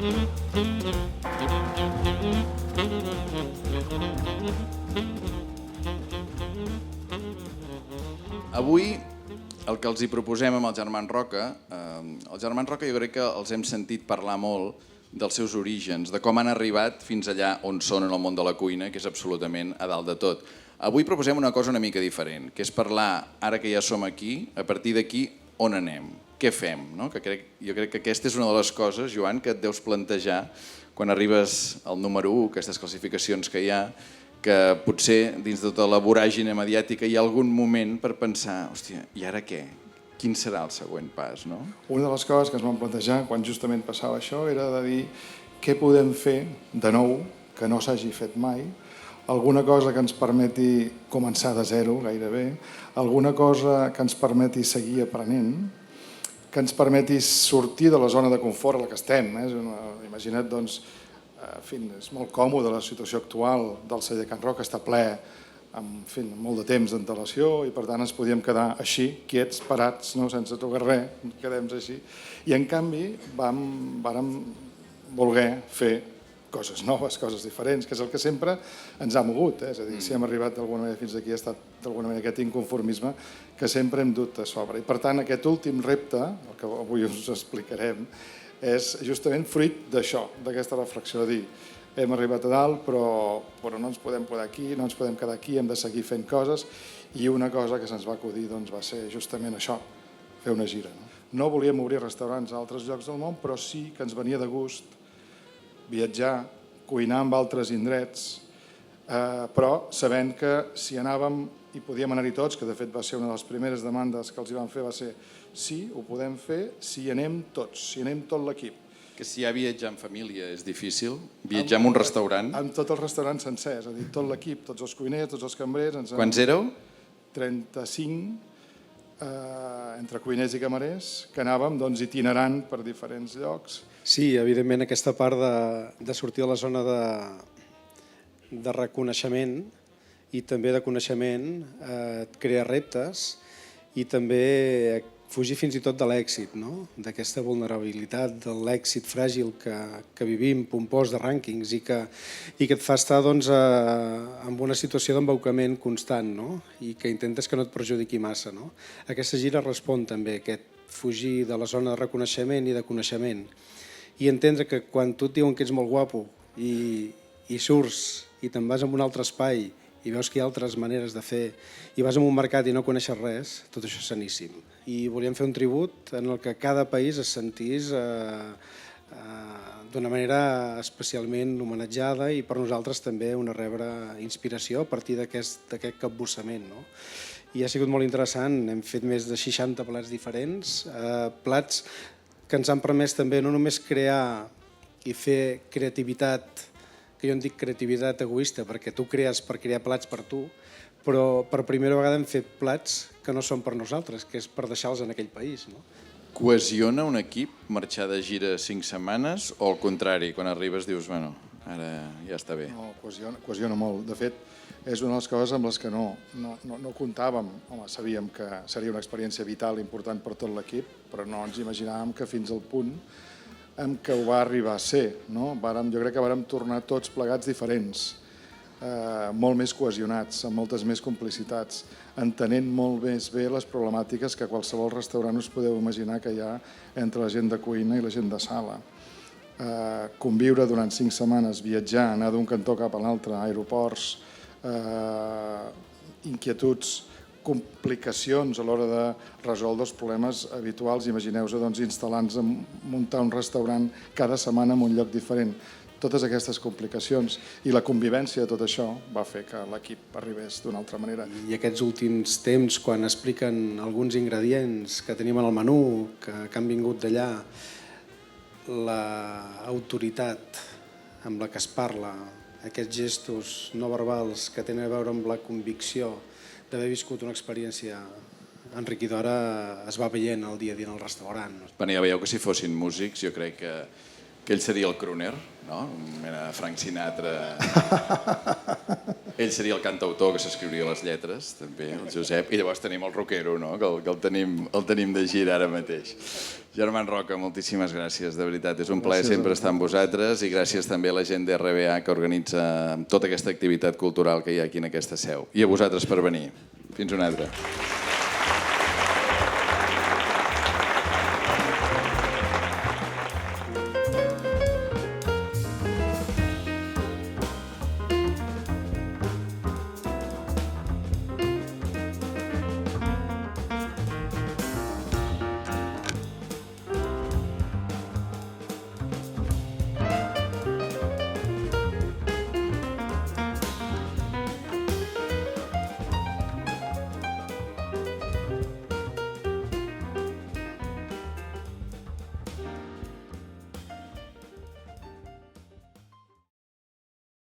Avui el que els hi proposem amb els Germans Roca, jo crec que els hem sentit parlar molt dels seus orígens, de com han arribat fins allà on són en el món de la cuina, que és absolutament a dalt de tot. Avui proposem una cosa una mica diferent, que és parlar, ara que ja som aquí, a partir d'aquí on anem, què fem. No? Jo crec que aquesta és una de les coses, Joan, que et deus plantejar quan arribes al número 1, aquestes classificacions que hi ha, que potser dins de tota la voràgine mediàtica hi ha algun moment per pensar, hòstia, i ara què? Quin serà el següent pas? No? Una de les coses que ens vam plantejar quan justament passava això era de dir què podem fer de nou que no s'hagi fet mai, alguna cosa que ens permeti començar de zero gairebé, alguna cosa que ens permeti seguir aprenent, que ens permeti sortir de la zona de confort a la que estem. Imagina't, doncs, és molt còmode la situació actual del celler Can Roca, està ple amb molt de temps d'antelació i per tant ens podíem quedar així, quiets, parats, sense tocar res, quedem així. I en canvi vàrem voler fer coses noves, coses diferents, que és el que sempre ens ha mogut. És a dir, si hem arribat d'alguna manera fins aquí ha estat d'alguna manera aquest inconformisme que sempre hem dut a sobre. I per tant aquest últim repte, el que avui us explicarem, és justament fruit d'això, d'aquesta reflexió, de dir hem arribat a dalt però no ens podem quedar aquí, no ens podem quedar aquí, hem de seguir fent coses i una cosa que se'ns va acudir va ser justament això, fer una gira. No volíem obrir restaurants a altres llocs del món, però sí que ens venia de gust viatjar, cuinar en altres indrets, però sabent que si anàvem i podíem anar-hi tots, que de fet va ser una de les primeres demandes que els hi vam fer, va ser sí, ho podem fer si hi anem tots, si hi anem tot l'equip. Que si hi ha viatjar en família és difícil, viatjar en un restaurant... Amb tot el restaurant sencer, és a dir, tot l'equip, tots els cuiners, tots els cambrers... Quants éreu? 35, entre cuiners i camarers, que anàvem itinerant per diferents llocs. Sí, evidentment aquesta part de sortir de la zona de reconeixement i també de coneixement et crea reptes i també fugir fins i tot de l'èxit, d'aquesta vulnerabilitat, de l'èxit fràgil que vivim, pompós de rànquings i que et fa estar en una situació d'embaucament constant i que intentes que no et perjudiqui massa. Aquesta gira respon també a aquest fugir de la zona de reconeixement i de coneixement i entendre que quan tu et diuen que ets molt guapo i surts i te'n vas a un altre espai i veus que hi ha altres maneres de fer i vas a un mercat i no coneixes res, tot això és saníssim. I volíem fer un tribut en el que cada país es sentís d'una manera especialment homenatjada i per nosaltres també una rebre inspiració a partir d'aquest capbussament. I ha sigut molt interessant, hem fet més de 60 plats diferents, plats que ens han permès també no només crear i fer creativitat, que jo en dic creativitat egoista, perquè tu crees per crear plats per tu, però per primera vegada hem fet plats que no són per nosaltres, que és per deixar-los en aquell país. Cohesiona un equip marxar de gira 5 setmanes o al contrari, quan arribes dius, bueno, ara ja està bé? No, cohesiona molt. De fet, és una de les coses amb les que no comptàvem. Home, sabíem que seria una experiència vital important per tot l'equip, però no ens imaginàvem que fins al punt en què ho va arribar a ser. Jo crec que vàrem tornar tots plegats diferents, molt més cohesionats, amb moltes més complicitats, entenent molt més bé les problemàtiques que qualsevol restaurant us podeu imaginar que hi ha entre la gent de cuina i la gent de sala. Conviure durant 5 setmanes, viatjar, anar d'un cantó cap a l'altre, aeroports, inquietuds, complicacions a l'hora de resoldre els problemes habituals. Imagineu-vos instal·lant-nos a muntar un restaurant cada setmana en un lloc diferent. Totes aquestes complicacions i la convivència de tot això va fer que l'equip arribés d'una altra manera. I aquests últims temps, quan expliquen alguns ingredients que tenim en el menú, que han vingut d'allà, l'autoritat amb la que es parla, aquests gestos no verbals que tenen a veure amb la convicció d'haver viscut una experiència enriquidora es va veient el dia a dia en el restaurant. Ja veieu que si fossin músics jo crec que ell seria el crooner, no? Mena Frank Sinatra. Ell seria el cantautor que s'escriuria les lletres, també, el Josep, i llavors tenim el rockero, que el tenim de gira ara mateix. Germán Roca, moltíssimes gràcies, de veritat. És un plaer sempre estar amb vosaltres i gràcies també a la gent d'RBA que organitza tota aquesta activitat cultural que hi ha aquí en aquesta seu. I a vosaltres per venir. Fins una altra.